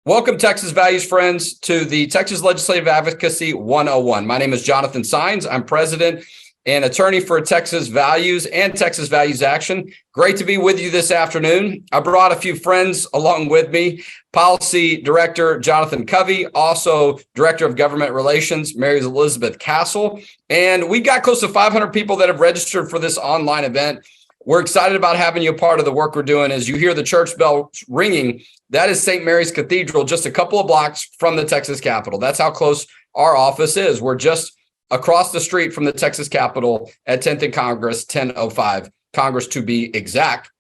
Welcome, Texas Values friends, to the Texas Legislative Advocacy 101. My name is Jonathan Sines. I'm president and attorney for Texas Values and Texas Values Action. Great to be with you this afternoon. I brought a few friends along with me. Policy Director Jonathan Covey, also Director of Government Relations, Mary Elizabeth Castle. And we've got close to 500 people that have registered for this online event. We're excited about having you a part of the work we're doing. As you hear the church bell ringing, that is St. Mary's Cathedral, just a couple of blocks from the Texas Capitol. That's how close our office is. We're just across the street from the Texas Capitol at 10th and Congress, 1005 Congress to be exact.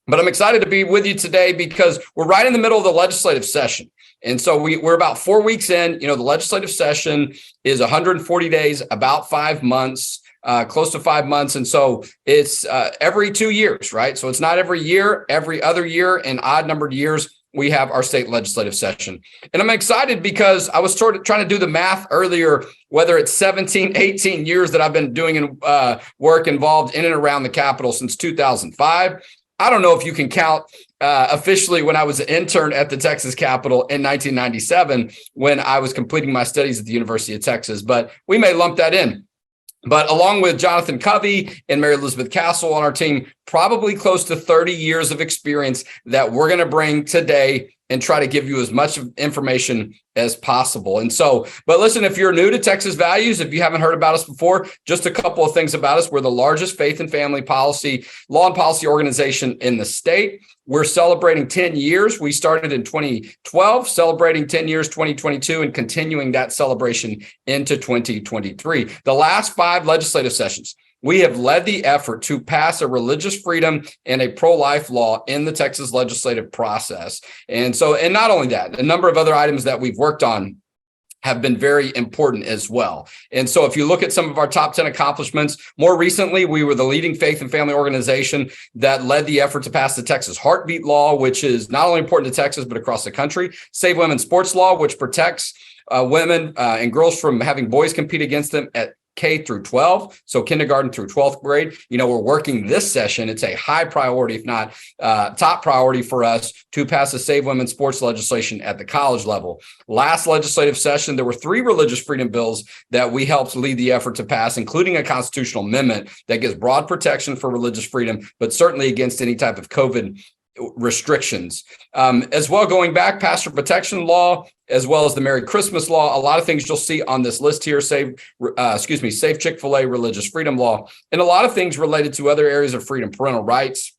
But I'm excited to be with you today because we're right in the middle of the legislative session. And so we're about 4 weeks in. The legislative session is 140 days, about 5 months. Close to 5 months. And so it's every 2 years, right? So it's not every year, every other year, and odd numbered years, we have our state legislative session. And I'm excited because I was sort of trying to do the math earlier, whether it's 17, 18 years that I've been doing work involved in and around the Capitol since 2005. I don't know if you can count officially when I was an intern at the Texas Capitol in 1997 when I was completing my studies at the University of Texas, but we may lump that in. But along with Jonathan Covey and Mary Elizabeth Castle on our team, probably close to 30 years of experience that we're going to bring today and try to give you as much information as possible. And so, but listen, if you're new to Texas Values, if you haven't heard about us before, just a couple of things about us. We're the largest faith and family policy, law and policy organization in the state. We're celebrating 10 years. We started in 2012, celebrating 10 years, 2022, and continuing that celebration into 2023. The last 5 legislative sessions, we have led the effort to pass a religious freedom and a pro-life law in the Texas legislative process. And not only that, a number of other items that we've worked on have been very important as well. And so if you look at some of our top 10 accomplishments, more recently, we were the leading faith and family organization that led the effort to pass the Texas Heartbeat Law, which is not only important to Texas, but across the country. Save Women's Sports Law, which protects women and girls from having boys compete against them at K through 12, so kindergarten through 12th grade. We're working this session. It's a high priority, if not top priority for us to pass the Save Women's Sports legislation at the college level. Last legislative session, there were 3 religious freedom bills that we helped lead the effort to pass, including a constitutional amendment that gives broad protection for religious freedom, but certainly against any type of COVID restrictions. As well, going back, pastor protection law, as well as the Merry Christmas law, a lot of things you'll see on this list here, Save Chick-fil-A religious freedom law, and a lot of things related to other areas of freedom, parental rights,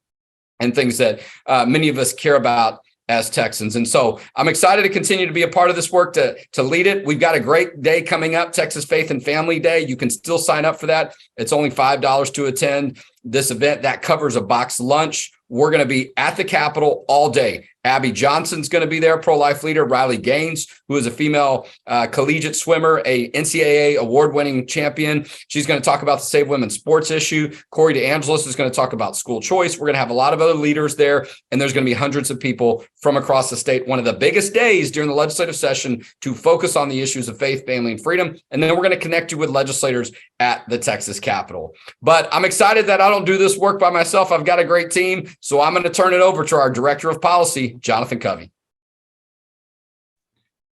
and things that many of us care about as Texans. And so I'm excited to continue to be a part of this work, to lead it. We've got a great day coming up, Texas Faith and Family Day. You can still sign up for that. It's only $5 to attend this event. That covers a box lunch. We're going to be at the Capitol all day. Abby Johnson's going to be there, pro-life leader. Riley Gaines, who is a female collegiate swimmer, a NCAA award-winning champion. She's going to talk about the Save Women's Sports issue. Corey DeAngelis is going to talk about school choice. We're going to have a lot of other leaders there, and there's going to be hundreds of people from across the state. One of the biggest days during the legislative session to focus on the issues of faith, family, and freedom. And then we're going to connect you with legislators at the Texas Capitol. But I'm excited that I don't do this work by myself. I've got a great team, so I'm going to turn it over to our Director of Policy, Jonathan Covey.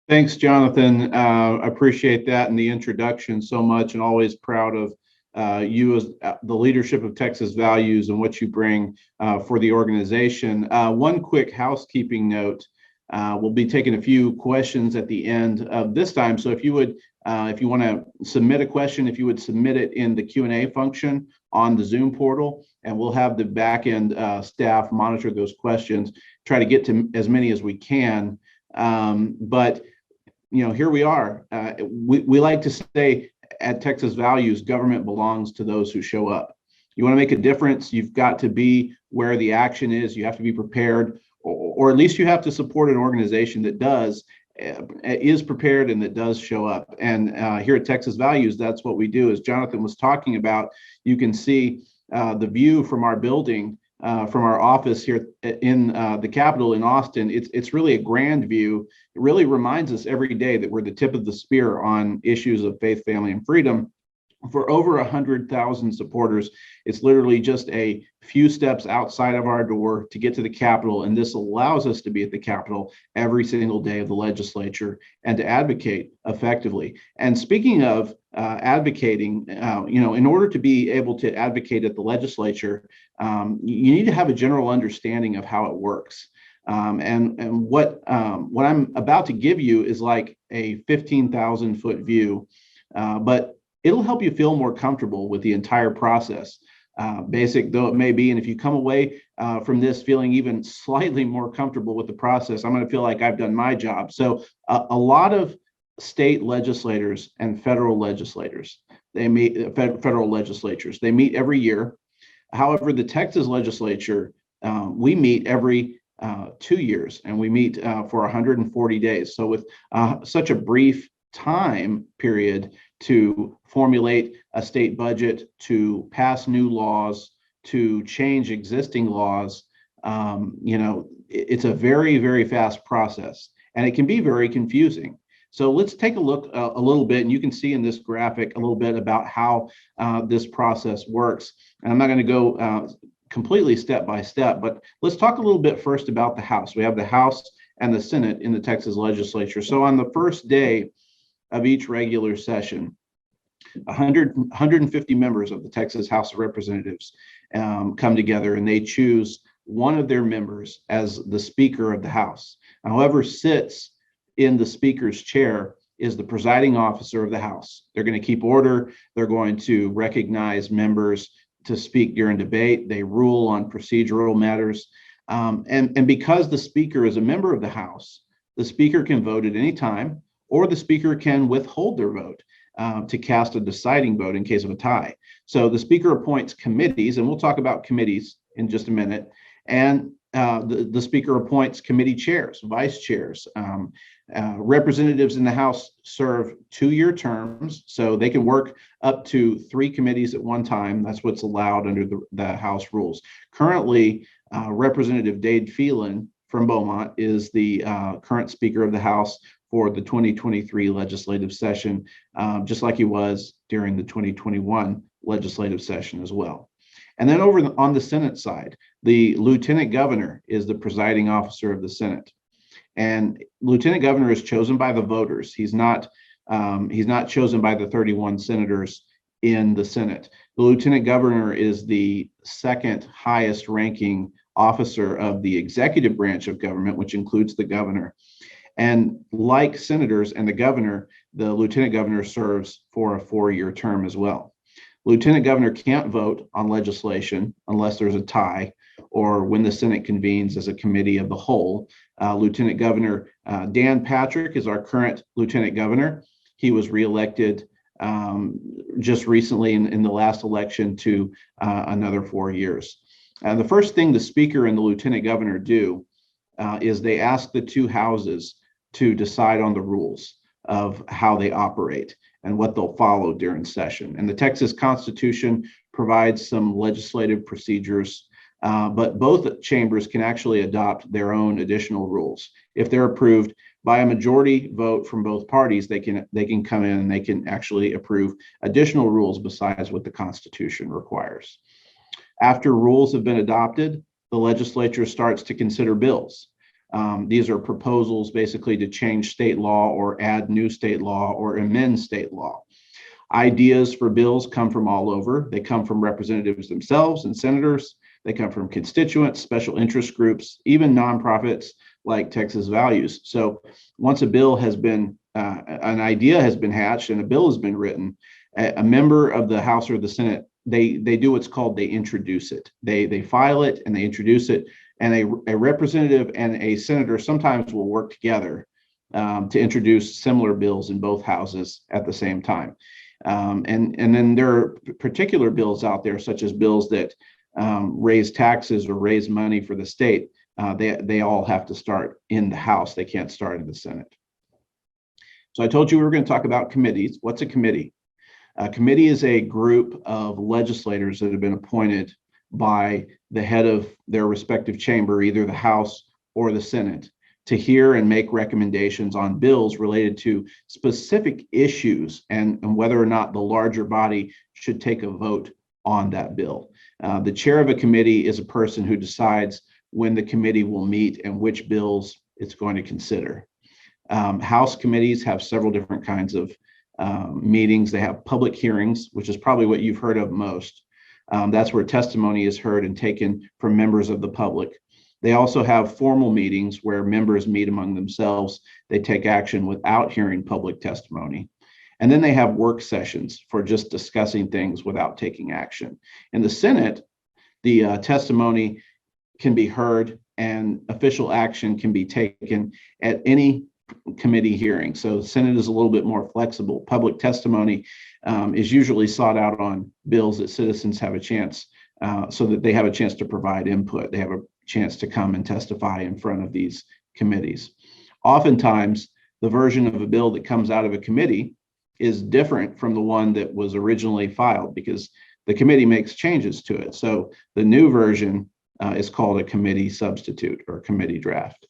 Thanks, Jonathan. Appreciate that and the introduction so much, and always proud of you as the leadership of Texas Values and what you bring for the organization. One quick housekeeping note. We'll be taking a few questions at the end of this time. So if you would, if you want to submit a question, if you would submit it in the Q&A function on the Zoom portal, and we'll have the back end staff monitor those questions, try to get to as many as we can. But here we are. We like to say at Texas Values, government belongs to those who show up. You want to make a difference, you've got to be where the action is. You have to be prepared, or at least you have to support an organization that is prepared and that does show up. And here at Texas Values, that's what we do. As Jonathan was talking about, you can see the view from our building, from our office here in the Capitol in Austin. It's really a grand view. It really reminds us every day that we're the tip of the spear on issues of faith, family, and freedom. For over 100,000 supporters, it's literally just a few steps outside of our door to get to the Capitol, and this allows us to be at the Capitol every single day of the legislature and to advocate effectively. And speaking of advocating, in order to be able to advocate at the legislature, you need to have a general understanding of how it works. And what I'm about to give you is like a 15,000-foot view, but it'll help you feel more comfortable with the entire process, basic though it may be. And if you come away from this feeling even slightly more comfortable with the process, I'm going to feel like I've done my job. So a lot of state legislators and federal legislators, federal legislatures, they meet every year. However, the Texas legislature, we meet every 2 years, and we meet for 140 days. So with such a brief time period to formulate a state budget, to pass new laws, to change existing laws, it's a very, very fast process, and it can be very confusing. So let's take a look a little bit, and you can see in this graphic a little bit about how this process works. And I'm not going to go completely step by step, but let's talk a little bit first about the House. We have the House and the Senate in the Texas legislature. So on the first day of each regular session, 150 members of the Texas House of Representatives come together, and they choose one of their members as the Speaker of the House. However, sits in the Speaker's chair is the presiding officer of the House. They're going to keep order. They're going to recognize members to speak during debate. They rule on procedural matters. And because the Speaker is a member of the House, the Speaker can vote at any time, or the Speaker can withhold their vote to cast a deciding vote in case of a tie. So the Speaker appoints committees, and we'll talk about committees in just a minute. And the Speaker appoints committee chairs, vice chairs. Representatives in the House serve 2-year terms, so they can work up to 3 committees at one time. That's what's allowed under the House rules. Currently, Representative Dade Phelan from Beaumont is the current Speaker of the House for the 2023 legislative session, just like he was during the 2021 legislative session as well. And then over on the Senate side, the Lieutenant Governor is the presiding officer of the Senate. And Lieutenant Governor is chosen by the voters. He's not chosen by the 31 senators in the Senate. The Lieutenant Governor is the second highest ranking officer of the executive branch of government, which includes the governor. And like senators and the governor, the lieutenant governor serves for a 4-year term as well. Lieutenant governor can't vote on legislation unless there's a tie or when the Senate convenes as a committee of the whole. Lieutenant Governor Dan Patrick is our current lieutenant governor. He was reelected just recently in the last election to another 4 years. The first thing the Speaker and the lieutenant governor do is they ask the 2 houses to decide on the rules of how they operate and what they'll follow during session. And the Texas Constitution provides some legislative procedures, but both chambers can actually adopt their own additional rules. If they're approved by a majority vote from both parties, they can come in and they can actually approve additional rules besides what the Constitution requires. After rules have been adopted, the legislature starts to consider bills. These are proposals basically to change state law or add new state law or amend state law. Ideas for bills come from all over. They come from representatives themselves and senators. They come from constituents, special interest groups, even nonprofits like Texas Values. So once a bill has been, an idea has been hatched and a bill has been written, a member of the House or the Senate, they do what's called, they introduce it. They file it and they introduce it. And a representative and a senator sometimes will work together to introduce similar bills in both houses at the same time. And then there are particular bills out there, such as bills that raise taxes or raise money for the state. They all have to start in the House. They can't start in the Senate. So I told you we were going to talk about committees. What's a committee? A committee is a group of legislators that have been appointed by the head of their respective chamber, either the House or the Senate, to hear and make recommendations on bills related to specific issues and whether or not the larger body should take a vote on that bill. The chair of a committee is a person who decides when the committee will meet and which bills it's going to consider. House committees have several different kinds of meetings. They have public hearings, which is probably what you've heard of most. That's where testimony is heard and taken from members of the public. They also have formal meetings where members meet among themselves. They take action without hearing public testimony. And then they have work sessions for just discussing things without taking action. In the Senate, the testimony can be heard and official action can be taken at any committee hearing. So the Senate is a little bit more flexible. Public testimony is usually sought out on bills that citizens have a chance, so that they have a chance to provide input. They have a chance to come and testify in front of these committees. Oftentimes, the version of a bill that comes out of a committee is different from the one that was originally filed because the committee makes changes to it. So the new version is called a committee substitute or committee draft.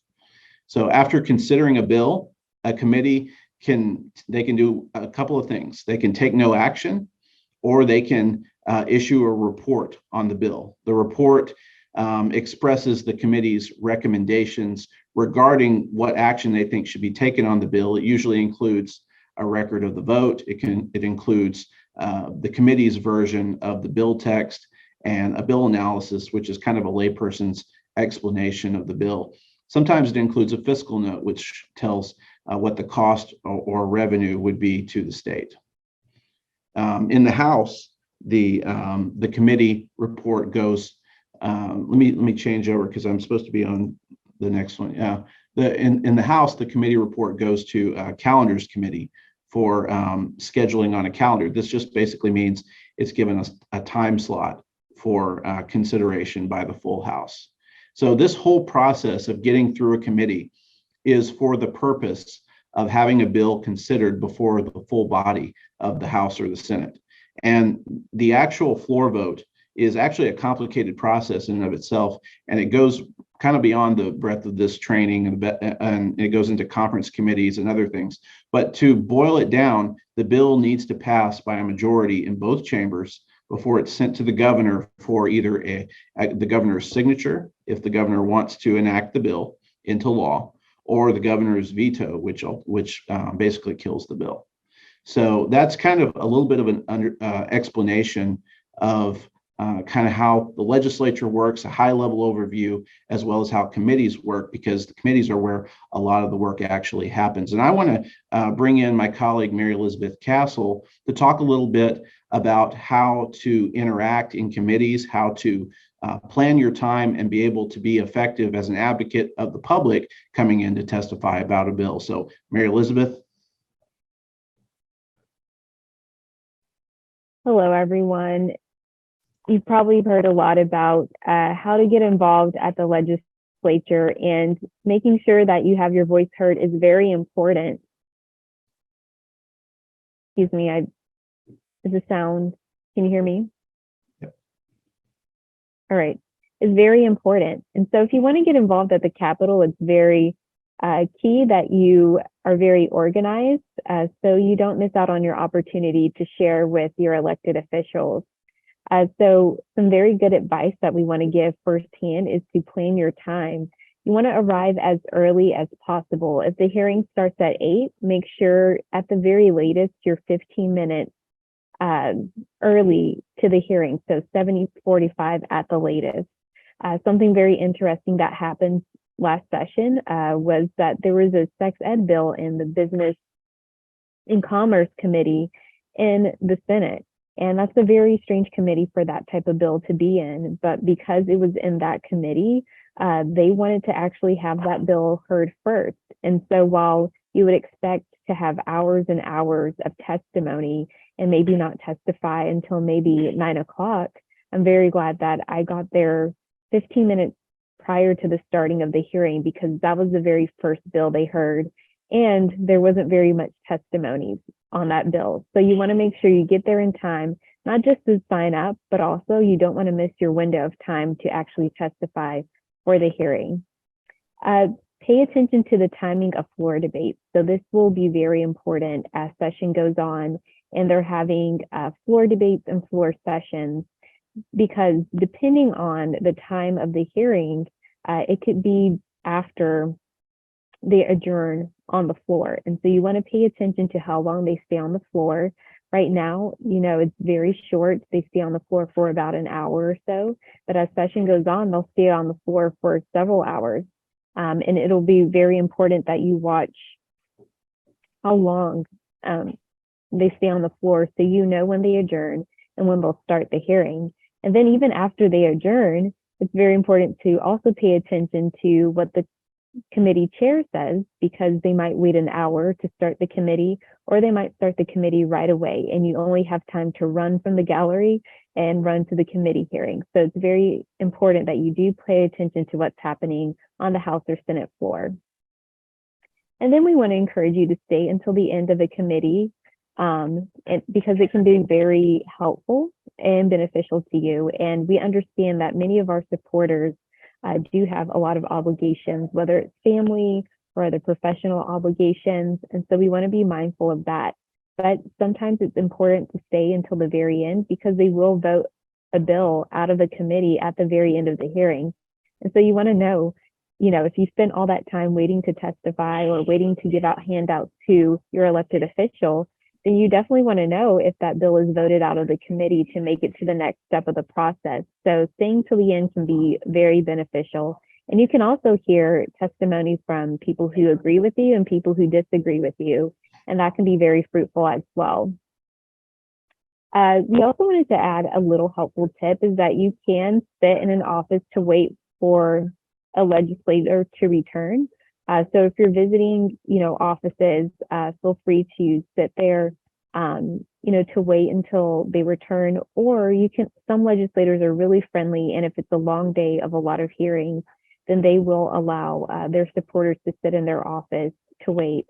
So after considering a bill, a committee can do a couple of things. They can take no action, or they can issue a report on the bill. The report expresses the committee's recommendations regarding what action they think should be taken on the bill. It usually includes a record of the vote. It includes the committee's version of the bill text and a bill analysis, which is kind of a layperson's explanation of the bill. Sometimes it includes a fiscal note, which tells what the cost or revenue would be to the state. In the House, the committee report goes. Let me change over because I'm supposed to be on the next one. In the House, the committee report goes to calendars committee for scheduling on a calendar. This just basically means it's given us a time slot for consideration by the full House. So this whole process of getting through a committee is for the purpose of having a bill considered before the full body of the House or the Senate. And the actual floor vote is actually a complicated process in and of itself, and it goes kind of beyond the breadth of this training, and it goes into conference committees and other things. But to boil it down, the bill needs to pass by a majority in both chambers before it's sent to the governor for either the governor's signature, if the governor wants to enact the bill into law, or the governor's veto, which basically kills the bill. So that's kind of a little bit of an explanation of kind of how the legislature works, a high-level overview, as well as how committees work, because the committees are where a lot of the work actually happens. And I want to bring in my colleague, Mary Elizabeth Castle, to talk a little bit about how to interact in committees, how to plan your time and be able to be effective as an advocate of the public coming in to testify about a bill. So, Mary Elizabeth. Hello, everyone. You've probably heard a lot about how to get involved at the legislature, and making sure that you have your voice heard is very important. Excuse me, is the sound, can you hear me? Yep. All right, it's very important. And so if you want to get involved at the Capitol, it's very key that you are very organized so you don't miss out on your opportunity to share with your elected officials. So some very good advice that we want to give firsthand is to plan your time. You want to arrive as early as possible. If the hearing starts at 8, make sure at the very latest you're 15 minutes early to the hearing, so 7:45 at the latest. Something very interesting that happened last session was that there was a sex ed bill in the Business and Commerce Committee in the Senate. And that's a very strange committee for that type of bill to be in. But because it was in that committee, they wanted to actually have that bill heard first. And so while you would expect to have hours and hours of testimony and maybe not testify until maybe 9 o'clock, I'm very glad that I got there 15 minutes prior to the starting of the hearing, because that was the very first bill they heard. And there wasn't very much testimony on that bill. So you want to make sure you get there in time, not just to sign up, but also you don't want to miss your window of time to actually testify for the hearing. pay attention to the timing of floor debates. So this will be very important as session goes on and they're having floor debates and floor sessions, because depending on the time of the hearing, it could be after they adjourn on the floor. And so you want to pay attention to how long they stay on the floor. Right now, it's very short. They stay on the floor for about an hour or so, but as session goes on, they'll stay on the floor for several hours. And it'll be very important that you watch how long they stay on the floor, so you know when they adjourn and when they'll start the hearing. And then even after they adjourn, it's very important to also pay attention to what the committee chair says, because they might wait an hour to start the committee, or they might start the committee right away, and you only have time to run from the gallery and run to the committee hearing. So it's very important that you do pay attention to what's happening on the House or Senate floor. And then we want to encourage you to stay until the end of the committee, because it can be very helpful and beneficial to you. And we understand that many of our supporters do have a lot of obligations, whether it's family or other professional obligations. And so we want to be mindful of that. But sometimes it's important to stay until the very end, because they will vote a bill out of the committee at the very end of the hearing. And so you want to know, if you spent all that time waiting to testify or waiting to give out handouts to your elected official, then you definitely want to know if that bill is voted out of the committee to make it to the next step of the process. So staying till the end can be very beneficial. And you can also hear testimony from people who agree with you and people who disagree with you, and that can be very fruitful as well. We also wanted to add a little helpful tip, is that you can sit in an office to wait for a legislator to return. So if you're visiting, offices, feel free to sit there, to wait until they return. Or some legislators are really friendly, and if it's a long day of a lot of hearings, then they will allow their supporters to sit in their office to wait,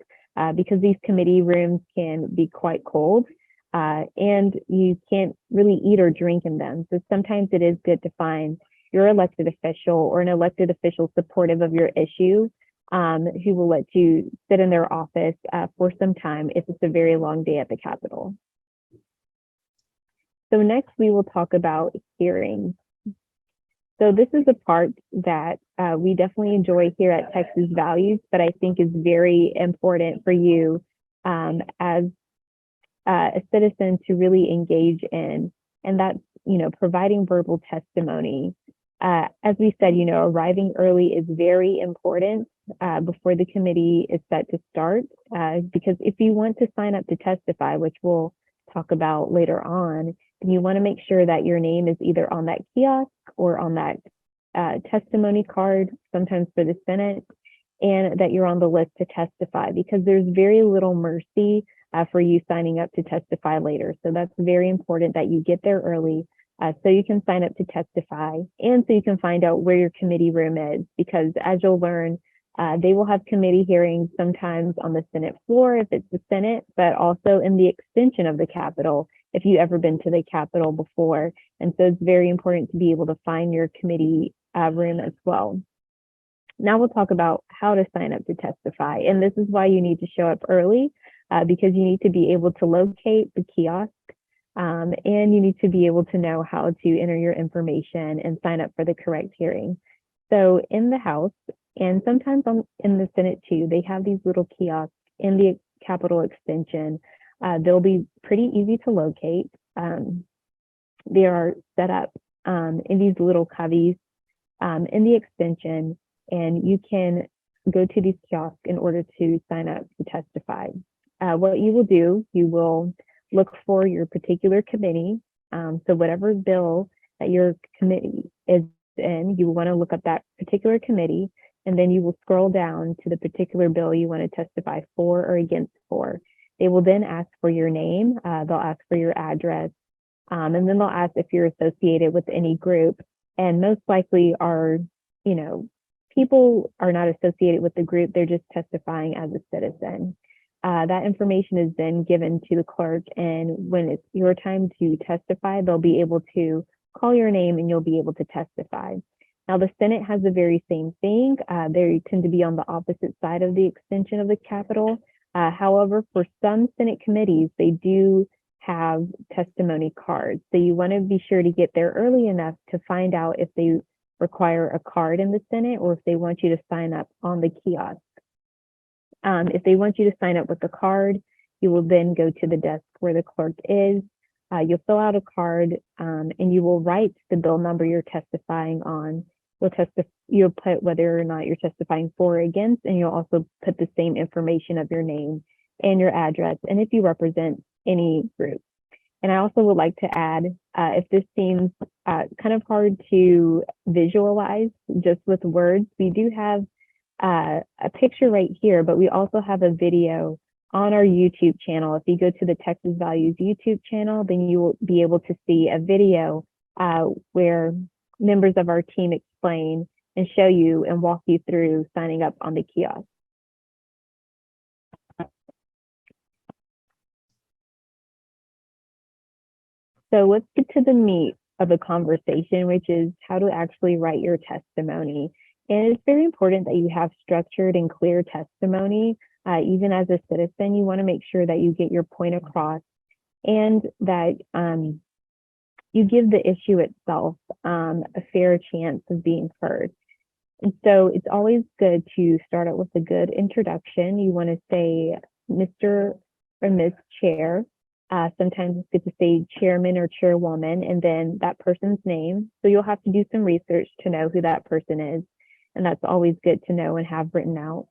because these committee rooms can be quite cold, and you can't really eat or drink in them. So sometimes it is good to find your elected official or an elected official supportive of your issue, who will let you sit in their office for some time if it's a very long day at the Capitol. So next we will talk about hearings. So this is a part that we definitely enjoy here at Texas Values, but I think is very important for you as a citizen to really engage in, and that's, providing verbal testimony. As we said, arriving early is very important before the committee is set to start, because if you want to sign up to testify, which we'll talk about later on, then you want to make sure that your name is either on that kiosk or on that testimony card, sometimes for the Senate, and that you're on the list to testify, because there's very little mercy for you signing up to testify later. So that's very important that you get there early, so you can sign up to testify, and so you can find out where your committee room is, because as you'll learn, they will have committee hearings sometimes on the Senate floor if it's the Senate, but also in the extension of the Capitol if you've ever been to the Capitol before. And so it's very important to be able to find your committee room as well. Now we'll talk about how to sign up to testify. And this is why you need to show up early, because you need to be able to locate the kiosk, and you need to be able to know how to enter your information and sign up for the correct hearing. So in the House, and sometimes in the Senate too, they have these little kiosks in the Capitol extension. They'll be pretty easy to locate. They are set up in these little cubbies in the extension, and you can go to these kiosks in order to sign up to testify. What you will do, you will look for your particular committee. So whatever bill that your committee is in, you will want to look up that particular committee, and then you will scroll down to the particular bill you want to testify for or against for. They will then ask for your name, they'll ask for your address, and then they'll ask if you're associated with any group. And most likely people are not associated with the group, they're just testifying as a citizen. That information is then given to the clerk, and when it's your time to testify, they'll be able to call your name and you'll be able to testify. Now, the Senate has the very same thing. They tend to be on the opposite side of the extension of the Capitol. However, for some Senate committees, they do have testimony cards. So you want to be sure to get there early enough to find out if they require a card in the Senate or if they want you to sign up on the kiosk. If they want you to sign up with the card, you will then go to the desk where the clerk is. You'll fill out a card and you will write the bill number you're testifying on. You'll put whether or not you're testifying for or against, and you'll also put the same information of your name and your address, and if you represent any group. And I also would like to add, if this seems kind of hard to visualize just with words, we do have a picture right here, but we also have a video on our YouTube channel. If you go to the Texas Values YouTube channel, then you will be able to see a video where members of our team explain and show you and walk you through signing up on the kiosk. So let's get to the meat of the conversation, which is how to actually write your testimony. And it's very important that you have structured and clear testimony. Even as a citizen, you want to make sure that you get your point across and that you give the issue itself a fair chance of being heard. And so it's always good to start out with a good introduction. You want to say Mr. or Ms. Chair. Sometimes it's good to say chairman or chairwoman and then that person's name. So you'll have to do some research to know who that person is. And that's always good to know and have written out.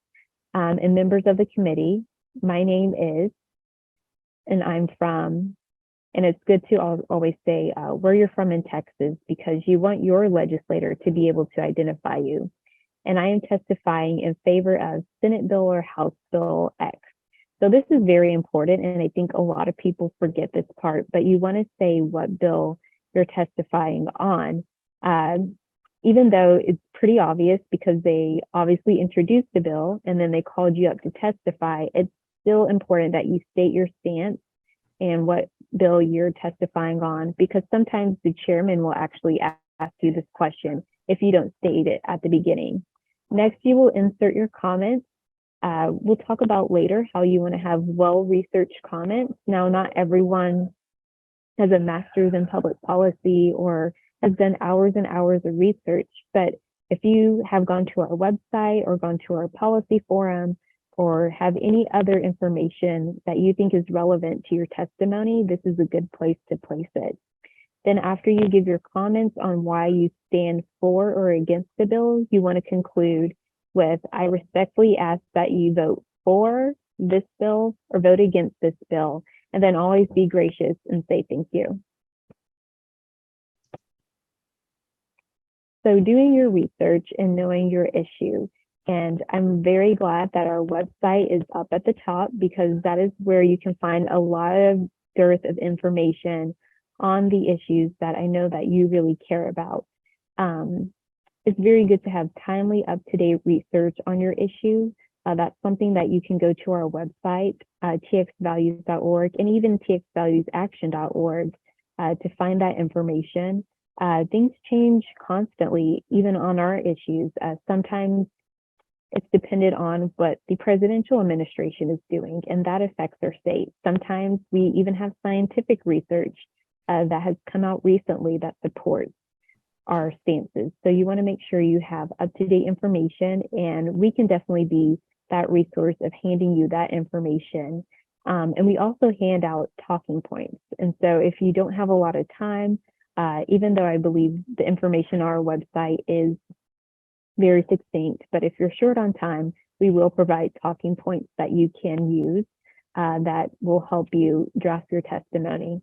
And members of the committee, my name is, and I'm from, and it's good to always say where you're from in Texas because you want your legislator to be able to identify you. And I am testifying in favor of Senate Bill or House Bill X. So this is very important, and I think a lot of people forget this part, but you want to say what bill you're testifying on, even though it's pretty obvious because they obviously introduced the bill and then they called you up to testify. It's still important that you state your stance and what bill you're testifying on, because sometimes the chairman will actually ask you this question if you don't state it at the beginning. Next, you will insert your comments. We'll talk about later how you want to have well-researched comments. Now, not everyone has a master's in public policy or has done hours and hours of research, but if you have gone to our website or gone to our policy forum or have any other information that you think is relevant to your testimony, this is a good place to place it. Then after you give your comments on why you stand for or against the bill, you want to conclude with, I respectfully ask that you vote for this bill or vote against this bill, and then always be gracious and say thank you. So doing your research and knowing your issue, and I'm very glad that our website is up at the top because that is where you can find a lot of dearth of information on the issues that I know that you really care about. It's very good to have timely, up-to-date research on your issue. That's something that you can go to our website, txvalues.org, and even txvaluesaction.org to find that information. Things change constantly, even on our issues. Sometimes it's dependent on what the presidential administration is doing, and that affects our state. Sometimes we even have scientific research that has come out recently that supports our stances. So you want to make sure you have up-to-date information, and we can definitely be that resource of handing you that information. And we also hand out talking points. And so if you don't have a lot of time, even though I believe the information on our website is very succinct, but if you're short on time, we will provide talking points that you can use that will help you draft your testimony.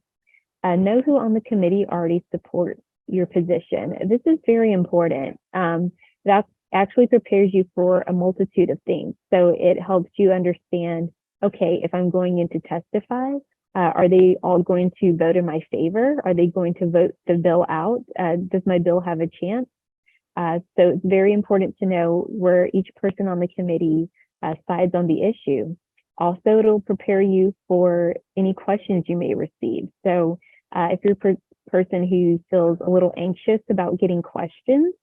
Know who on the committee already supports your position. This is very important. That actually prepares you for a multitude of things. So it helps you understand, okay, if I'm going in to testify, are they all going to vote in my favor? Are they going to vote the bill out? Does my bill have a chance? So it's very important to know where each person on the committee sides on the issue. Also, it'll prepare you for any questions you may receive. So if you're a person who feels a little anxious about getting questions,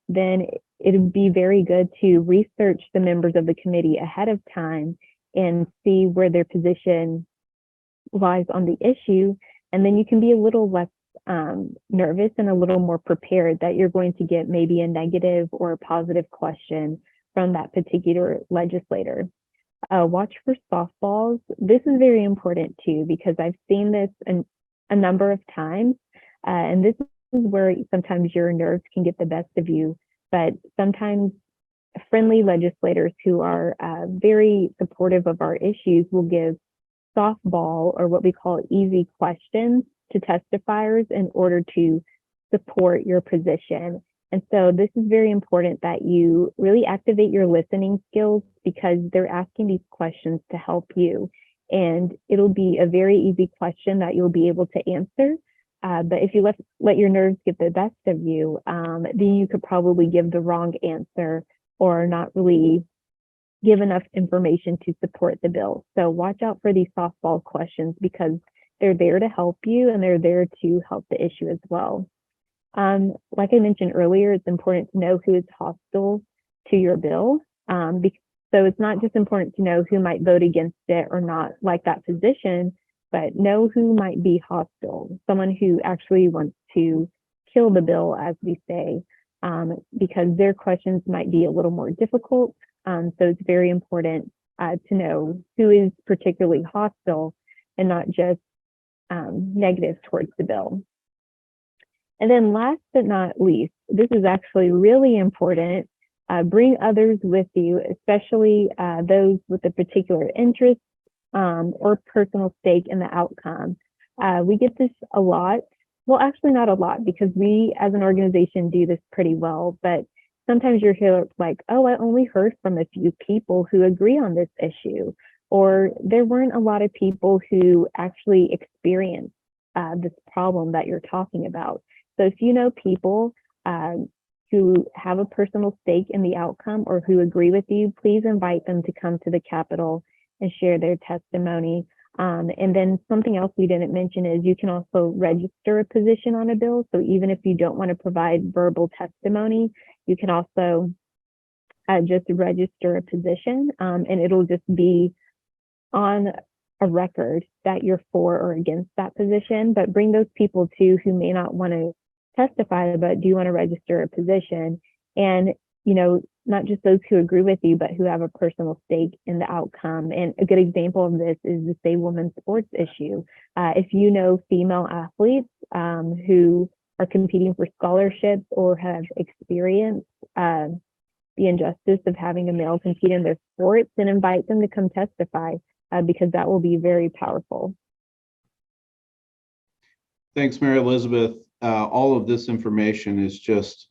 then it would be very good to research the members of the committee ahead of time and see where their position lies on the issue. And then you can be a little less nervous and a little more prepared that you're going to get maybe a negative or a positive question from that particular legislator. Watch for softballs. This is very important too, because I've seen this a number of times. And this is where sometimes your nerves can get the best of you. But sometimes friendly legislators who are very supportive of our issues will give softball, or what we call easy questions, to testifiers in order to support your position. And so this is very important that you really activate your listening skills, because they're asking these questions to help you. And it'll be a very easy question that you'll be able to answer. But if you let your nerves get the best of you, then you could probably give the wrong answer or not really give enough information to support the bill. So watch out for these softball questions, because they're there to help you and they're there to help the issue as well. Like I mentioned earlier, it's important to know who is hostile to your bill. So it's not just important to know who might vote against it or not like that position, but know who might be hostile, someone who actually wants to kill the bill, as we say, because their questions might be a little more difficult. So it's very important to know who is particularly hostile and not just negative towards the bill. And then last but not least, this is actually really important. Bring others with you, especially those with a particular interest or personal stake in the outcome. We get this a lot. Well, actually not a lot, because we as an organization do this pretty well, but sometimes you're here like, oh, I only heard from a few people who agree on this issue, or there weren't a lot of people who actually experienced this problem that you're talking about. So if you know people who have a personal stake in the outcome or who agree with you, please invite them to come to the Capitol and share their testimony. And then something else we didn't mention is you can also register a position on a bill. So even if you don't want to provide verbal testimony, you can also just register a position, and it'll just be on a record that you're for or against that position. But bring those people too who may not want to testify but do want to register a position, and not just those who agree with you but who have a personal stake in the outcome. And a good example of this is the Say Women's Sports issue. If you know female athletes who are competing for scholarships or have experienced the injustice of having a male compete in their sports, then invite them to come testify, because that will be very powerful. Thanks, Mary Elizabeth. All of this information is just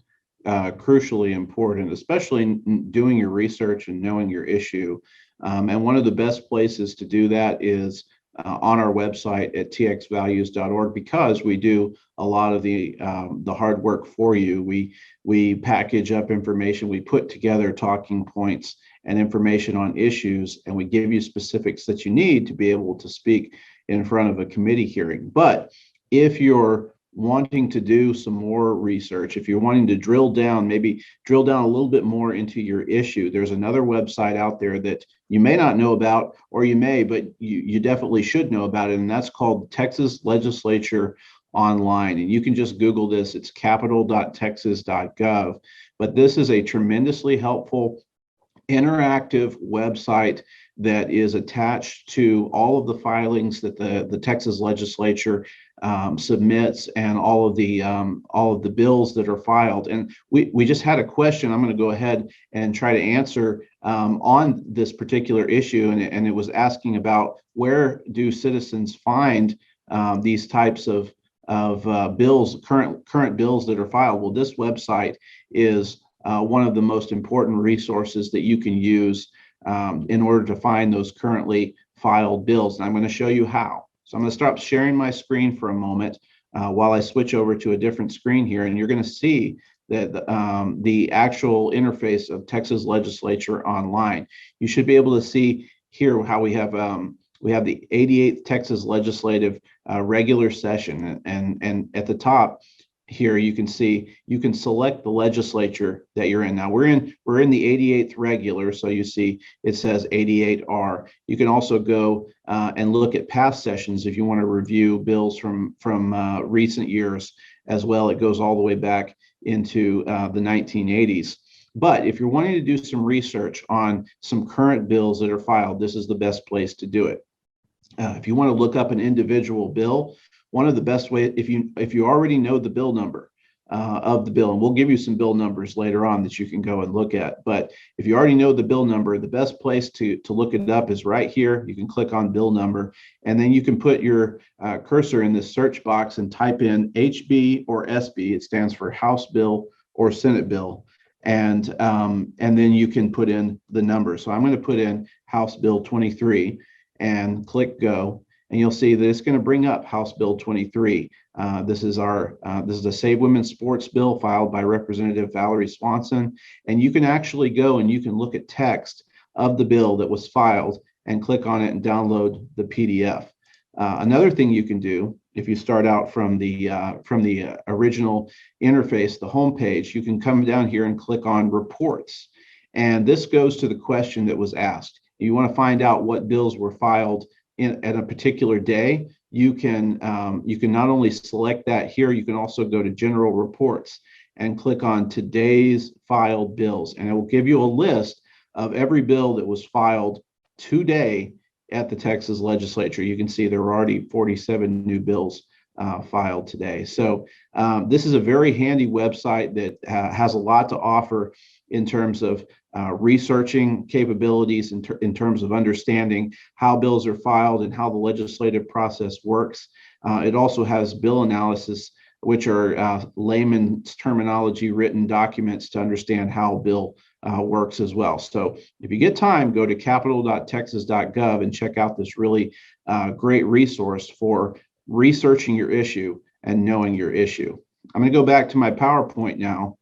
crucially important, especially in doing your research and knowing your issue. And one of the best places to do that is on our website at txvalues.org, because we do a lot of the hard work for you. We package up information, we put together talking points and information on issues, and we give you specifics that you need to be able to speak in front of a committee hearing. But if you're wanting to do some more research, if you're wanting to drill down a little bit more into your issue, there's another website out there that you may not know about, or you may, but you definitely should know about it, and that's called Texas Legislature Online. And you can just Google this. It's capitol.texas.gov. But this is a tremendously helpful interactive website that is attached to all of the filings that the Texas Legislature submits, and all of the bills that are filed. And we just had a question I'm going to go ahead and try to answer on this particular issue, and it was asking about where do citizens find these types of bills, current bills that are filed. Well, this website is one of the most important resources that you can use in order to find those currently filed bills. And I'm going to show you how. So I'm going to stop sharing my screen for a moment while I switch over to a different screen here. And you're going to see that the actual interface of Texas Legislature Online. You should be able to see here how we have the 88th Texas Legislative regular session. And at the top, here you can see you can select the legislature that you're in. Now we're in the 88th regular, so you see it says 88R. You can also go and look at past sessions if you want to review bills from recent years as well. It goes all the way back into the 1980s. But if you're wanting to do some research on some current bills that are filed, this is the best place to do it. If you want to look up an individual bill, one of the best ways, if you already know the bill number of the bill, and we'll give you some bill numbers later on that you can go and look at, but if you already know the bill number, the best place to look it up is right here. You can click on bill number, and then you can put your cursor in this search box and type in HB or SB. It stands for House Bill or Senate Bill, and then you can put in the number. So I'm going to put in House Bill 23 and click go. And you'll see that it's going to bring up House Bill 23. This is a Save Women's Sports bill filed by Representative Valerie Swanson. And you can actually go and you can look at text of the bill that was filed and click on it and download the PDF. Another thing you can do, if you start out from the original interface, the home page, you can come down here and click on Reports. And this goes to the question that was asked. You want to find out what bills were filed at a particular day. You can not only select that here, you can also go to General Reports and click on Today's Filed Bills, and it will give you a list of every bill that was filed today at the Texas Legislature. You can see there were already 47 new bills filed today. So this is a very handy website that has a lot to offer in terms of researching capabilities, in terms of understanding how bills are filed and how the legislative process works. It also has bill analysis, which are layman's terminology written documents to understand how a bill works as well. So if you get time, go to capitol.texas.gov and check out this really great resource for researching your issue and knowing your issue. I'm going to go back to my PowerPoint now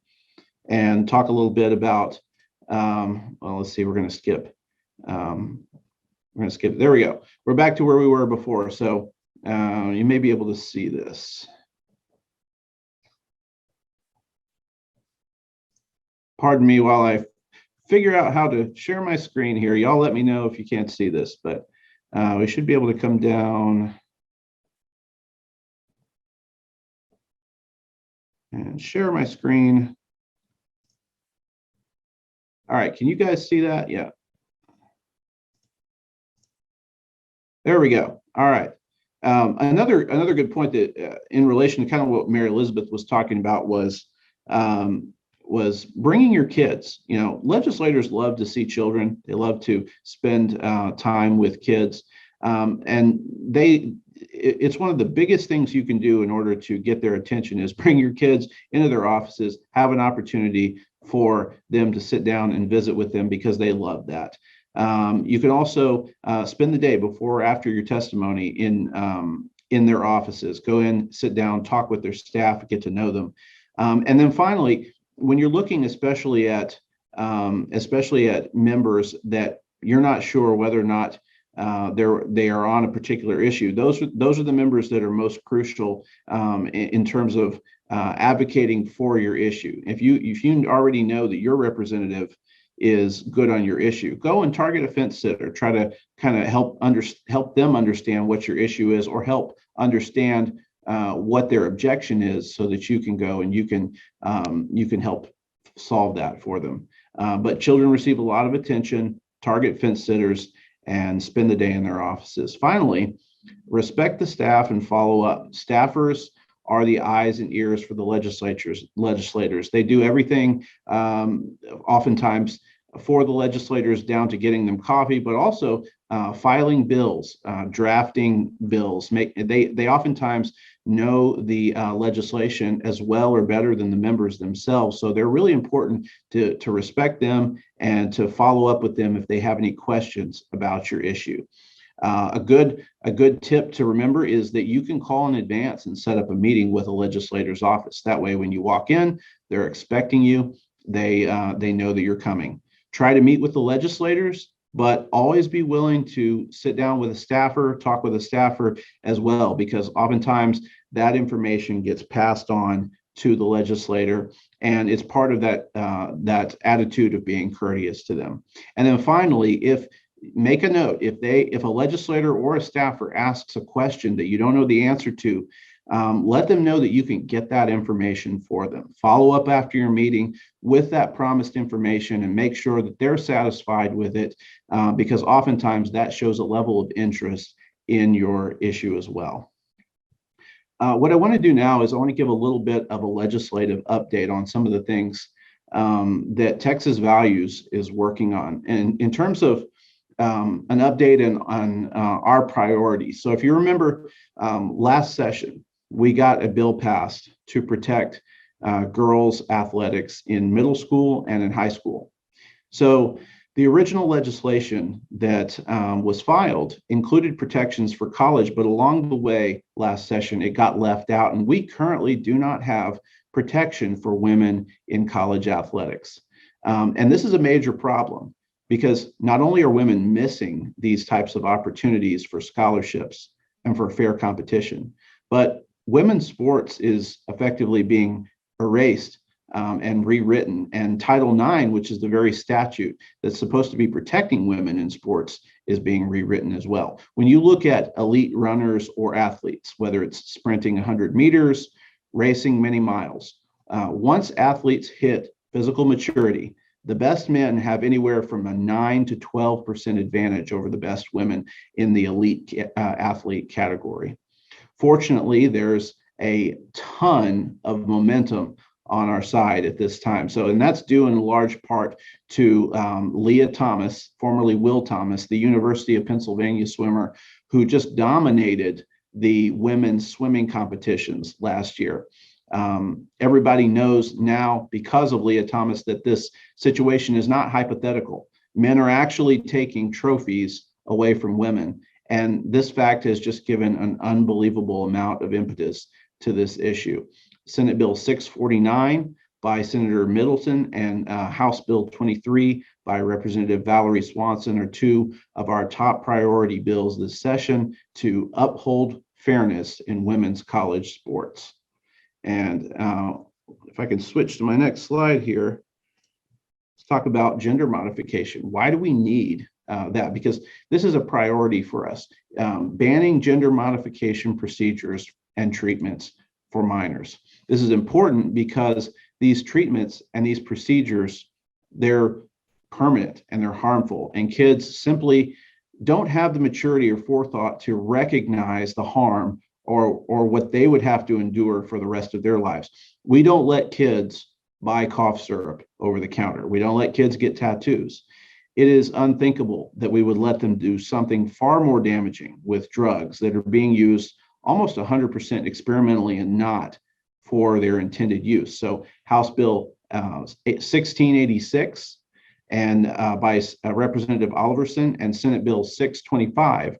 and talk a little bit about, well, let's see, we're going to skip. There we go. We're back to where we were before. So you may be able to see this. Pardon me while I figure out how to share my screen here. Y'all let me know if you can't see this, but we should be able to come down and share my screen. All right, can you guys see that? Yeah. There we go. All right. Another good point that in relation to kind of what Mary Elizabeth was talking about was bringing your kids. You know, legislators love to see children. They love to spend time with kids, and it's one of the biggest things you can do in order to get their attention is bring your kids into their offices, have an opportunity for them to sit down and visit with them because they love that. You can also spend the day before or after your testimony in their offices. Go in, sit down, talk with their staff, get to know them. And then finally, when you're looking especially at members that you're not sure whether or not they are on a particular issue, those are the members that are most crucial in terms of advocating for your issue. If you already know that your representative is good on your issue, go and target a fence sitter. Try to kind of help them understand what your issue is, or help understand what their objection is, so that you can go and you can help solve that for them. But children receive a lot of attention. Target fence sitters and spend the day in their offices. Finally, respect the staff and follow up. Staffers are the eyes and ears for the legislators. They do everything, oftentimes for the legislators, down to getting them coffee, but also filing bills, drafting bills. They oftentimes know the legislation as well or better than the members themselves. So they're really important to respect them and to follow up with them if they have any questions about your issue. A good tip to remember is that you can call in advance and set up a meeting with a legislator's office. That way, when you walk in, they're expecting you. They know that you're coming. Try to meet with the legislators, but always be willing to sit down with a staffer, talk with a staffer as well, because oftentimes that information gets passed on to the legislator, and it's part of that attitude of being courteous to them. And then finally, make a note, if a legislator or a staffer asks a question that you don't know the answer to, let them know that you can get that information for them. Follow up after your meeting with that promised information and make sure that they're satisfied with it, because oftentimes that shows a level of interest in your issue as well. What I want to do now is I want to give a little bit of a legislative update on some of the things that Texas Values is working on. And in terms of an update on our priorities. So if you remember last session, we got a bill passed to protect girls' athletics in middle school and in high school. So the original legislation that was filed included protections for college, but along the way last session, it got left out, and we currently do not have protection for women in college athletics. And this is a major problem because not only are women missing these types of opportunities for scholarships and for fair competition, but women's sports is effectively being erased and rewritten. And Title IX, which is the very statute that's supposed to be protecting women in sports, is being rewritten as well. When you look at elite runners or athletes, whether it's sprinting 100 meters, racing many miles, once athletes hit physical maturity, the best men have anywhere from a 9 to 12% advantage over the best women in the elite athlete category. Fortunately, there's a ton of momentum on our side at this time. And that's due in large part to Leah Thomas, formerly Will Thomas, the University of Pennsylvania swimmer, who just dominated the women's swimming competitions last year. Everybody knows now, because of Leah Thomas, that this situation is not hypothetical. Men are actually taking trophies away from women. And this fact has just given an unbelievable amount of impetus to this issue. Senate Bill 649 by Senator Middleton and House Bill 23 by Representative Valerie Swanson are two of our top priority bills this session to uphold fairness in women's college sports. And if I can switch to my next slide here, let's talk about gender modification. Why do we need that? Because this is a priority for us. Banning gender modification procedures and treatments for minors. This is important because these treatments and these procedures, they're permanent and they're harmful, and kids simply don't have the maturity or forethought to recognize the harm or what they would have to endure for the rest of their lives. We don't let kids buy cough syrup over the counter. We don't let kids get tattoos. It is unthinkable that we would let them do something far more damaging with drugs that are being used almost 100% experimentally and not for their intended use. So House Bill 1686 and by Representative Oliverson, and Senate Bill 625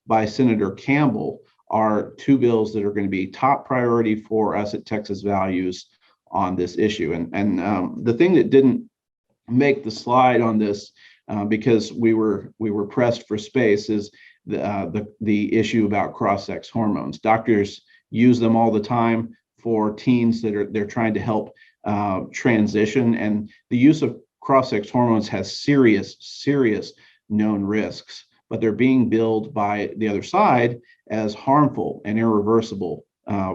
by Senator Campbell are two bills that are going to be top priority for us at Texas Values on this issue. And the thing that didn't make the slide on this because we were pressed for space is the issue about cross-sex hormones. Doctors use them all the time for teens that they're trying to help transition, and the use of cross-sex hormones has serious known risks, but they're being billed by the other side as harmful and irreversible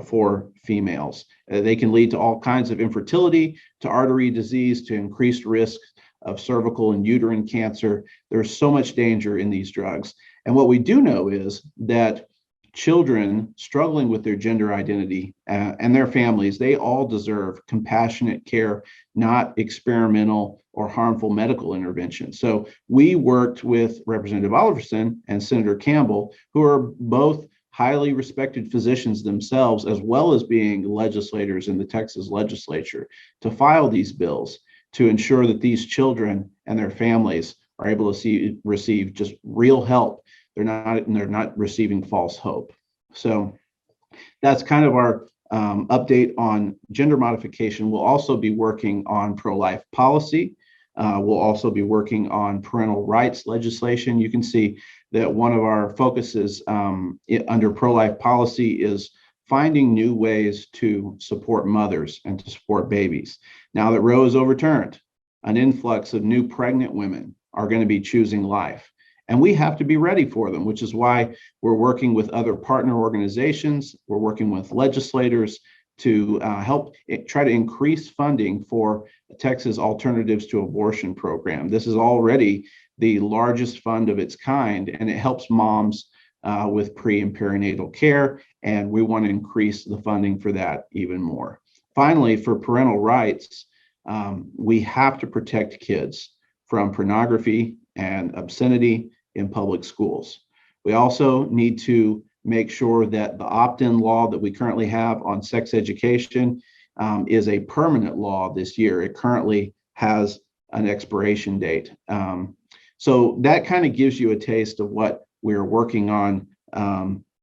for females. They can lead to all kinds of infertility, to artery disease, to increased risk of cervical and uterine cancer. There's so much danger in these drugs. And what we do know is that children struggling with their gender identity and their families, they all deserve compassionate care, not experimental or harmful medical intervention. So we worked with Representative Oliverson and Senator Campbell, who are both highly respected physicians themselves, as well as being legislators in the Texas Legislature, to file these bills to ensure that these children and their families are able to receive just real help. They're not receiving false hope. So that's kind of our update on gender modification. We'll also be working on pro-life policy. We'll also be working on parental rights legislation. You can see that one of our focuses under pro-life policy is finding new ways to support mothers and to support babies. Now that Roe is overturned, an influx of new pregnant women are going to be choosing life. And we have to be ready for them, which is why we're working with other partner organizations. We're working with legislators to help try to increase funding for Texas Alternatives to Abortion program. This is already the largest fund of its kind, and it helps moms with pre and perinatal care, and we want to increase the funding for that even more. Finally, for parental rights, we have to protect kids from pornography and obscenity in public schools. We also need to make sure that the opt-in law that we currently have on sex education is a permanent law this year. It currently has an expiration date. So that kind of gives you a taste of what we're working on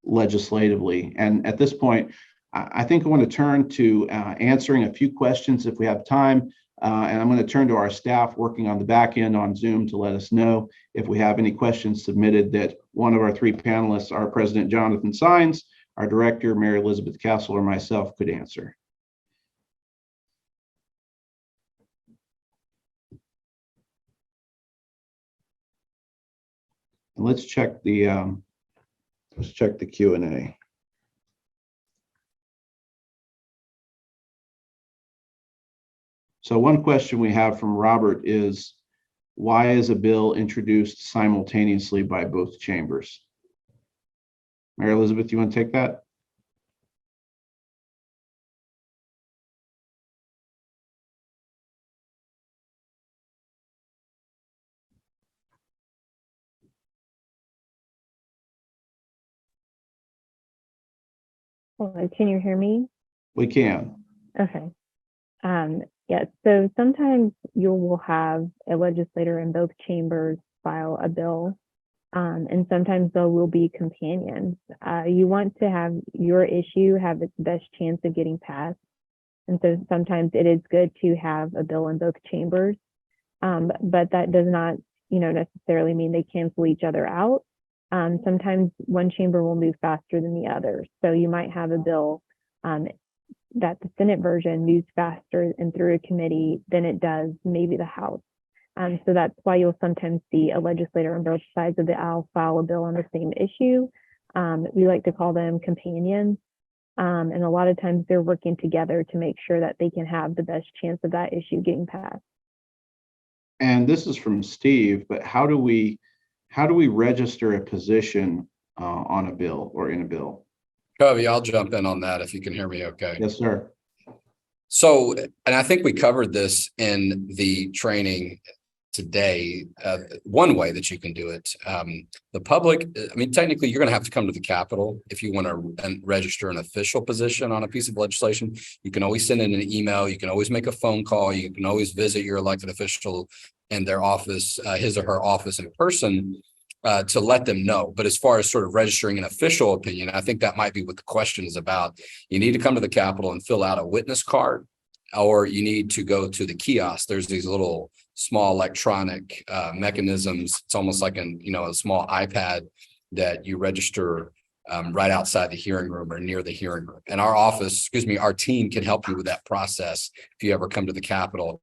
legislatively. And at this point, I think I want to turn to answering a few questions if we have time. And I'm going to turn to our staff working on the back end on Zoom to let us know if we have any questions submitted that one of our three panelists, our President Jonathan Saenz, our Director Mary Elizabeth Castle, or myself could answer. And let's check the Q&A. So one question we have from Robert is, why is a bill introduced simultaneously by both chambers? Mary Elizabeth, you want to take that? Can you hear me? We can. Okay. Yes, so sometimes you will have a legislator in both chambers file a bill, and sometimes there will be companions. You want to have your issue have its best chance of getting passed. And so sometimes it is good to have a bill in both chambers, but that does not, necessarily mean they cancel each other out. Sometimes one chamber will move faster than the other. So you might have a bill that the Senate version moves faster and through a committee than it does maybe the House. So that's why you'll sometimes see a legislator on both sides of the aisle file a bill on the same issue. We like to call them companions. And a lot of times they're working together to make sure that they can have the best chance of that issue getting passed. And this is from Steve, but how do we register a position on a bill or in a bill? Covey, I'll jump in on that if you can hear me okay. Yes, sir. So, and I think we covered this in the training today. One way that you can do it, the public, technically you're going to have to come to the Capitol if you want to register an official position on a piece of legislation. You can always send in an email. You can always make a phone call. You can always visit your elected official in their office, his or her office in person, to let them know. But as far as sort of registering an official opinion, I think that might be what the question is about. You need to come to the Capitol and fill out a witness card, or you need to go to the kiosk. There's these little small electronic mechanisms. It's almost like a small iPad that you register right outside the hearing room or near the hearing room. And our team can help you with that process if you ever come to the Capitol.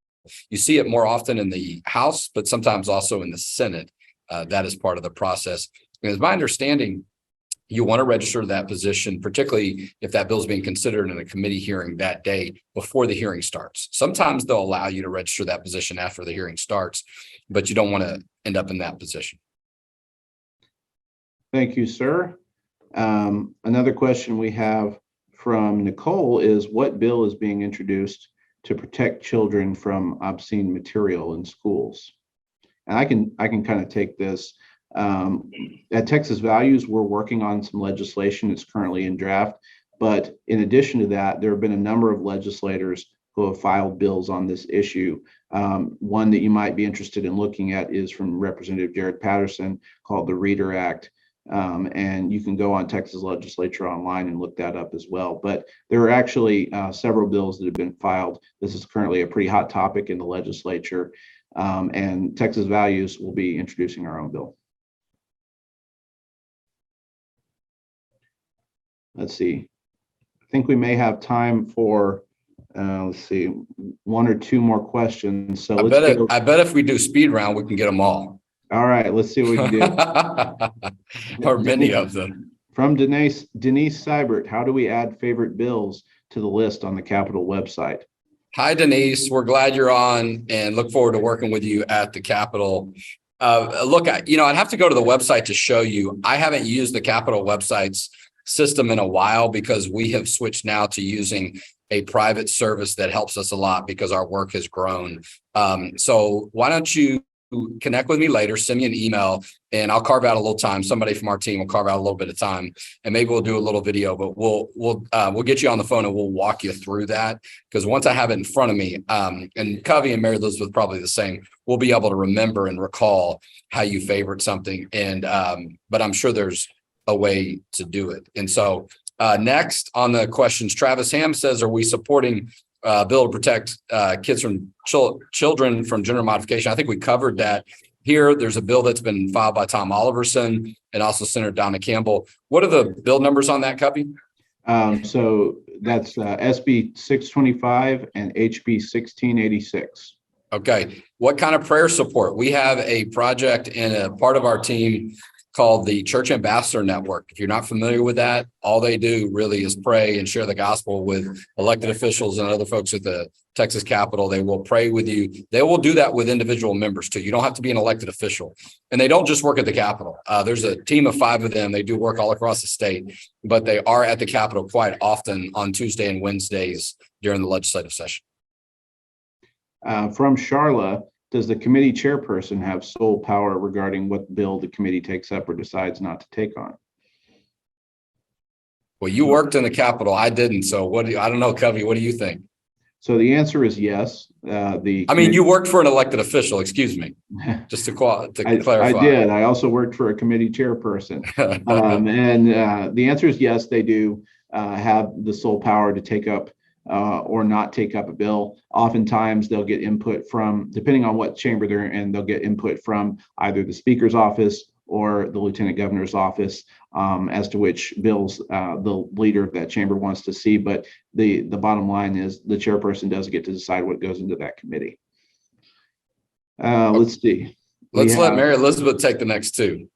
You see it more often in the House, but sometimes also in the Senate. That is part of the process. And it's my understanding you want to register that position, particularly if that bill is being considered in a committee hearing that day before the hearing starts. Sometimes they'll allow you to register that position after the hearing starts, but you don't want to end up in that position. Thank you, sir. Another question we have from Nicole is, what bill is being introduced to protect children from obscene material in schools? And I can kind of take this. At Texas Values, we're working on some legislation that's currently in draft. But in addition to that, there have been a number of legislators who have filed bills on this issue. One that you might be interested in looking at is from Representative Jared Patterson, called the Reader Act. And you can go on Texas Legislature online and look that up as well. But there are actually several bills that have been filed. This is currently a pretty hot topic in the legislature. And Texas Values will be introducing our own bill. Let's see. think we may have time for, let's see, one or two more questions. So I bet if we do speed round, we can get them all. All right, let's see what we can do. Or many of them. From Denise Seibert, how do we add favorite bills to the list on the Capitol website? Hi, Denise. We're glad you're on and look forward to working with you at the Capitol. Look, I'd have to go to the website to show you. I haven't used the Capitol website's system in a while because we have switched now to using a private service that helps us a lot because our work has grown. So why don't you connect with me later, send me an email, and I'll carve out a little time. Somebody from our team will carve out a little bit of time, and maybe we'll do a little video, but we'll get you on the phone and we'll walk you through that. Because once I have it in front of me, and Covey and Mary Elizabeth probably the same, we'll be able to remember and recall how you favorite something. And but I'm sure there's a way to do it. And so next on the questions, Travis Ham says, are we supporting bill to protect kids from children from gender modification? I think we covered that here. There's a bill that's been filed by Tom Oliverson and also Senator Donna Campbell. What are the bill numbers on that, Covey? So that's SB 625 and HB 1686. Okay. What kind of prayer support? We have a project in a part of our team called the Church Ambassador Network. If you're not familiar with that, all they do really is pray and share the gospel with elected officials and other folks at the Texas Capitol. They will pray with you. They will do that with individual members too. You don't have to be an elected official. And they don't just work at the Capitol. There's a team of 5 of them. They do work all across the state, but they are at the Capitol quite often on Tuesday and Wednesdays during the legislative session. From Charla, does the committee chairperson have sole power regarding what bill the committee takes up or decides not to take on? Well, you worked in the Capitol. I didn't. So I don't know, Covey, what do you think? So the answer is yes. You worked for an elected official, excuse me, just to clarify. I did. I also worked for a committee chairperson. And the answer is yes, they do have the sole power to take up or not take up a bill. Oftentimes they'll get input from, depending on what chamber they're in, they'll get input from either the Speaker's office or the Lieutenant Governor's office as to which bills the leader of that chamber wants to see. But the bottom line is the chairperson does get to decide what goes into that committee. Let's see. Let's let Mary Elizabeth take the next 2.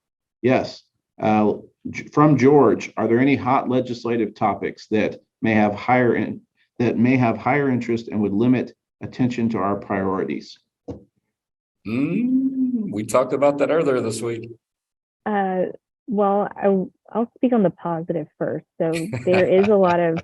Yes. From George, are there any hot legislative topics that may have higher interest and would limit attention to our priorities? We talked about that earlier this week. Well, I'll speak on the positive first. So there is a lot of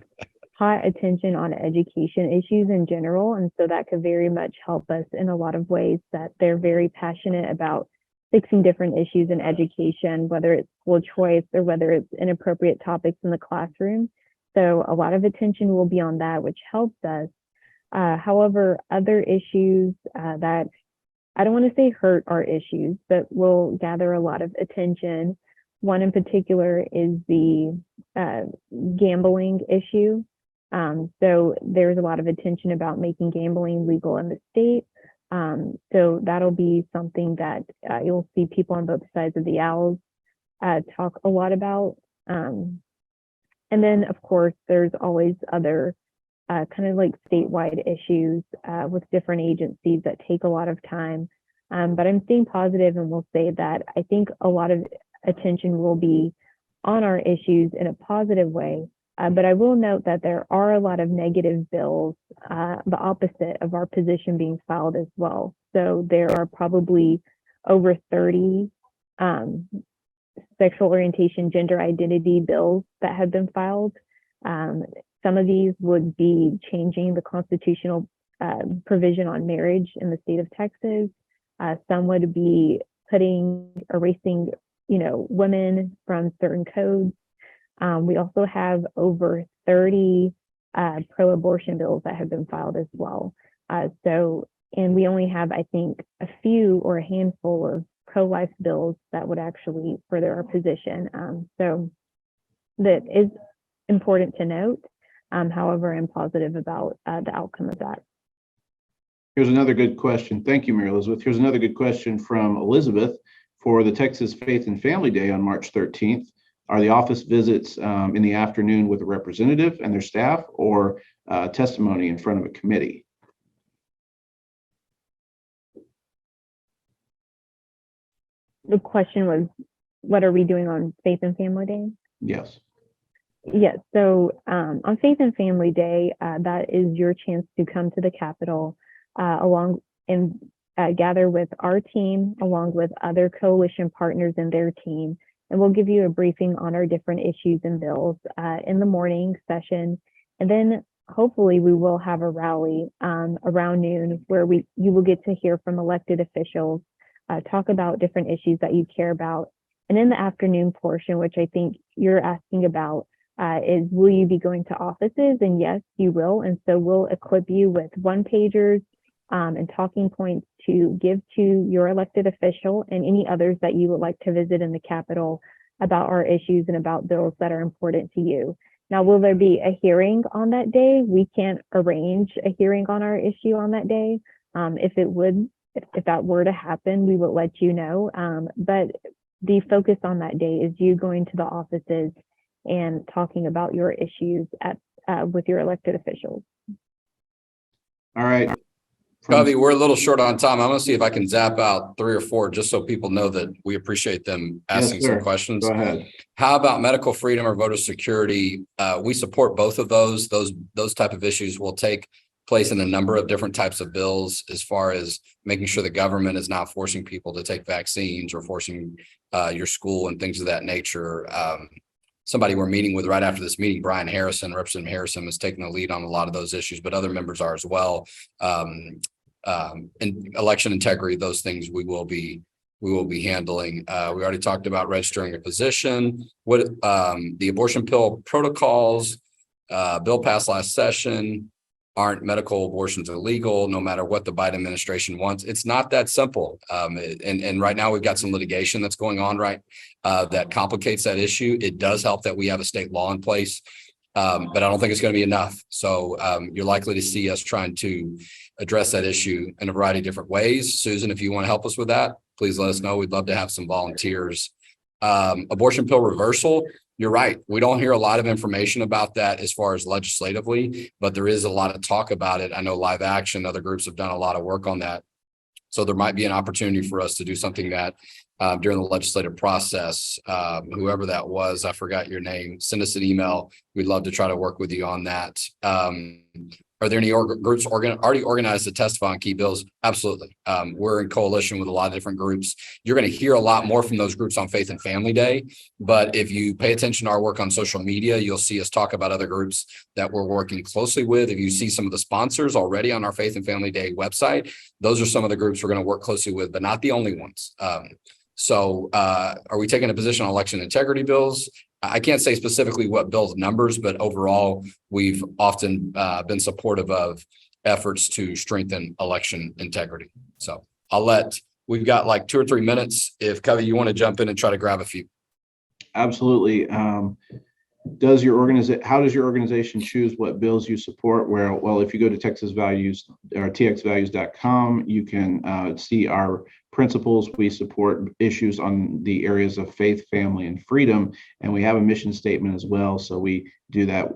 hot attention on education issues in general. And so that could very much help us in a lot of ways, that they're very passionate about fixing different issues in education, whether it's school choice or whether it's inappropriate topics in the classroom. So a lot of attention will be on that, which helps us. However, other issues that I don't want to say hurt our issues, but will gather a lot of attention. One in particular is the gambling issue. So there's a lot of attention about making gambling legal in the state. So that'll be something that you'll see people on both sides of the aisle talk a lot about. And then, of course, there's always other kind of like statewide issues with different agencies that take a lot of time. But I'm staying positive and will say that I think a lot of attention will be on our issues in a positive way. But I will note that there are a lot of negative bills, the opposite of our position being filed as well. So there are probably over 30 sexual orientation, gender identity bills that have been filed. Some of these would be changing the constitutional provision on marriage in the state of Texas. Some would be erasing, women from certain codes. We also have over 30 pro-abortion bills that have been filed as well. And we only have, I think, a few or a handful of pro-life bills that would actually further our position. So that is important to note. However, I'm positive about the outcome of that. Here's another good question. Thank you, Mary Elizabeth. Here's another good question from Elizabeth. For the Texas Faith and Family Day on March 13th, Are the office visits in the afternoon with a representative and their staff, or testimony in front of a committee? The question was, what are we doing on Faith and Family Day? Yes. Yes. So on Faith and Family Day, that is your chance to come to the Capitol along and gather with our team, along with other coalition partners and their team. And we'll give you a briefing on our different issues and bills in the morning session. And then hopefully we will have a rally around noon where you will get to hear from elected officials, talk about different issues that you care about. And in the afternoon portion, which I think you're asking about, is will you be going to offices? And yes, you will. And so we'll equip you with one-pagers and talking points to give to your elected official and any others that you would like to visit in the Capitol about our issues and about bills that are important to you. Now, will there be a hearing on that day? We can't arrange a hearing on our issue on that day. If that were to happen, we will let you know. But the focus on that day is you going to the offices and talking about your issues with your elected officials. All right. Covey, we're a little short on time. I'm going to see if I can zap out 3 or 4 just so people know that we appreciate them asking some questions. Go ahead. How about medical freedom or voter security? We support both of those. Those type of issues will take place in a number of different types of bills, as far as making sure the government is not forcing people to take vaccines or forcing your school and things of that nature. Somebody we're meeting with right after this meeting, Brian Harrison, Representative Harrison, is taking the lead on a lot of those issues, but other members are as well. And election integrity, those things we will be handling. We already talked about registering a position. What the abortion pill protocols, bill passed last session. Aren't medical abortions illegal no matter what the Biden administration wants? It's not that simple. And right now we've got some litigation that's going on, that complicates that issue. It does help that we have a state law in place, but I don't think it's going to be enough. So you're likely to see us trying to address that issue in a variety of different ways. Susan, if you want to help us with that, please let us know. We'd love to have some volunteers. Abortion pill reversal. You're right. We don't hear a lot of information about that as far as legislatively, but there is a lot of talk about it. I know Live Action, other groups have done a lot of work on that. So there might be an opportunity for us to do something that during the legislative process, whoever that was, I forgot your name, send us an email. We'd love to try to work with you on that. Are there any groups already organized to testify on key bills? Absolutely. We're in coalition with a lot of different groups. You're going to hear a lot more from those groups on Faith and Family Day. But if you pay attention to our work on social media, you'll see us talk about other groups that we're working closely with. If you see some of the sponsors already on our Faith and Family Day website, those are some of the groups we're going to work closely with, but not the only ones. So are we taking a position on election integrity bills? I can't say specifically what bills numbers, but overall, we've often been supportive of efforts to strengthen election integrity. So we've got like 2 or 3 minutes. If Covey, you want to jump in and try to grab a few. Absolutely. How does your organization choose what bills you support? Well, if you go to Texas Values or txvalues.com, you can see our principles. We support issues on the areas of faith, family, and freedom, and we have a mission statement as well. So we do that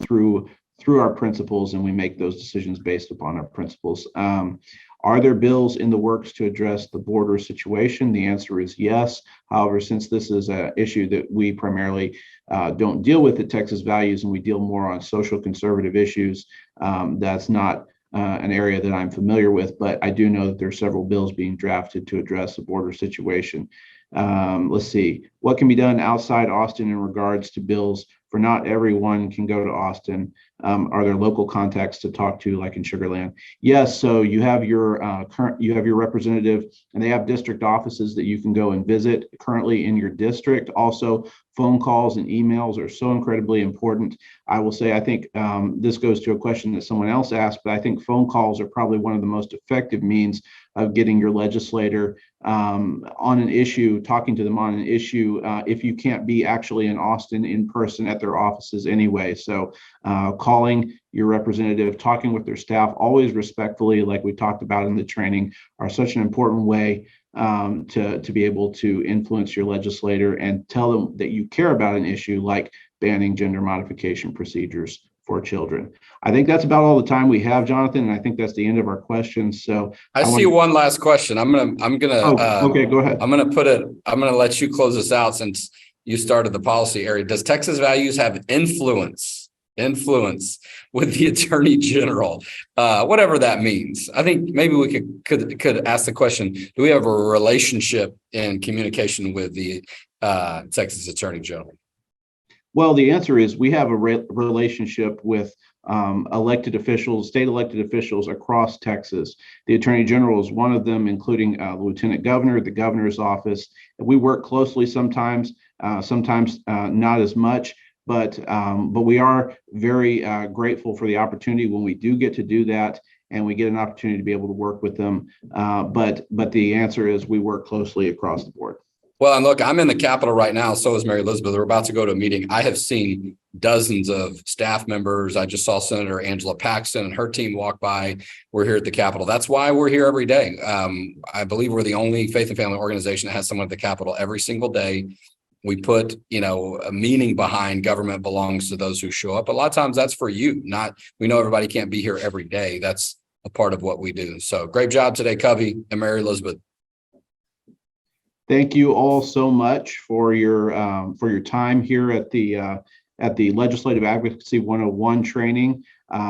through our principles, and we make those decisions based upon our principles. Are there bills in the works to address the border situation? The answer is yes. However, since this is an issue that we primarily don't deal with at Texas Values, and we deal more on social conservative issues, that's not an area that I'm familiar with, but I do know that there are several bills being drafted to address the border situation. Let's see, what can be done outside Austin in regards to bills? For not everyone can go to Austin. Are there local contacts to talk to, like in Sugar Land? Yes. So you have your representative, and they have district offices that you can go and visit currently in your district. Also, phone calls and emails are so incredibly important. I will say, I think this goes to a question that someone else asked, but I think phone calls are probably one of the most effective means of getting your legislator on an issue, talking to them on an issue issue if you can't be actually in Austin in person at their offices anyway. So calling your representative, talking with their staff, always respectfully, like we talked about in the training, are such an important way to be able to influence your legislator and tell them that you care about an issue like banning gender modification procedures for children. I think that's about all the time we have, Jonathan, and I think that's the end of our questions. So I see one last question. okay, go ahead. I'm gonna let you close this out since you started the policy area. Does Texas Values have influence with the Attorney General, whatever that means? I think maybe we could ask the question: do we have a relationship in communication with the Texas Attorney General? Well, the answer is we have a relationship with elected officials, state elected officials across Texas. The Attorney General is one of them, including the Lieutenant Governor, the Governor's office. We work closely sometimes not as much, but we are very grateful for the opportunity when we do get to do that, and we get an opportunity to be able to work with them. But the answer is we work closely across the board. Well, and look, I'm in the Capitol right now. So is Mary Elizabeth. We're about to go to a meeting. I have seen dozens of staff members. I just saw Senator Angela Paxton and her team walk by. We're here at the Capitol. That's why we're here every day. I believe we're the only faith and family organization that has someone at the Capitol every single day. We put, a meaning behind government belongs to those who show up. A lot of times that's for you. We know everybody can't be here every day. That's a part of what we do. So great job today, Covey and Mary Elizabeth. Thank you all so much for your time here at the Legislative Advocacy 101 training.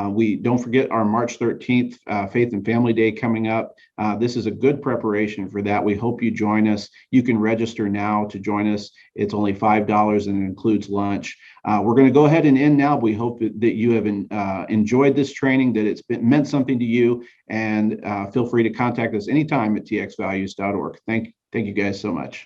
We don't forget our March 13th Faith and Family Day coming up. This is a good preparation for that. We hope you join us. You can register now to join us. It's only $5 and it includes lunch. We're going to go ahead and end now. We hope that you have enjoyed this training, that it's meant something to you, and feel free to contact us anytime at txvalues.org. Thank you guys so much.